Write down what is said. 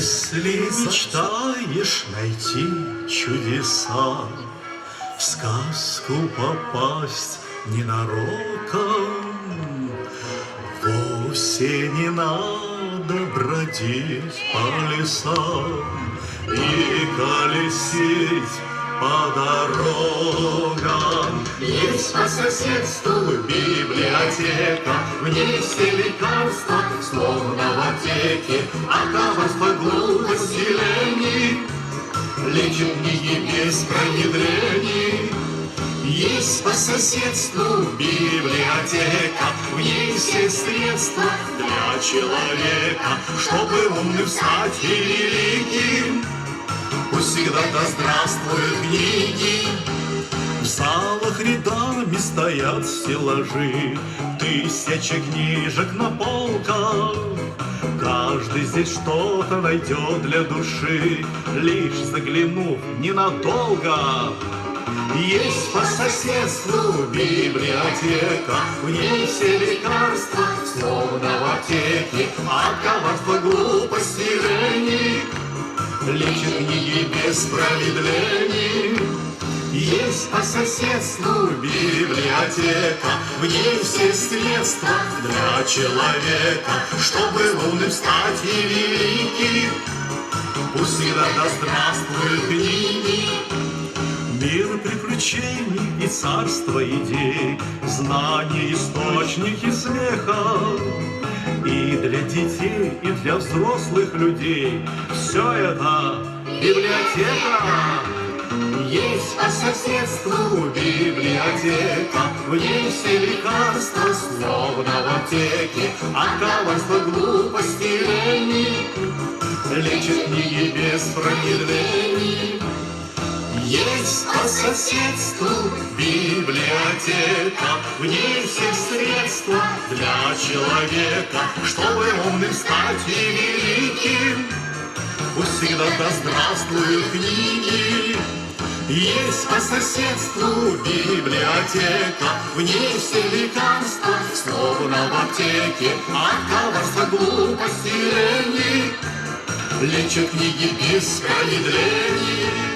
Если мечтаешь найти чудеса, в сказку попасть ненароком, вовсе не надо бродить по лесам и колесить по дорогам. Есть по соседству библиотека, в ней все лекарства, словно в аптеке, а коварство, глупость и лени лечит книги без промедлений. Есть по соседству библиотека, в ней все средства для человека, чтобы умным стать и великим. Пусть всегда да здравствуют книги. В залах рядами стоят стеллажи, тысячи книжек на полках. Каждый здесь что-то найдет для души, лишь заглянув ненадолго. Есть по соседству библиотека, в ней все лекарства, словно в аптеке, от коварства, глупости и лени лечит книги без промедлений. Есть по соседству библиотека, в ней все средства для человека, чтобы умным стать и великим. Пусть всегда да здравствуют книги. Мир приключений и царство идей, знаний, источники смеха. И для детей, и для взрослых людей все это библиотека. Есть по соседству библиотека, в ней все лекарства, словно в аптеке, от коварства, глупости и лени лечит книги без промедлений. Есть по соседству библиотека, в ней все средства для человека, чтобы умным стать и великим. Пусть всегда да здравствуют книги. Есть по соседству библиотека, в ней все лекарства, словно в аптеке, от коварства, глупости и лени лечат книги без промедлений.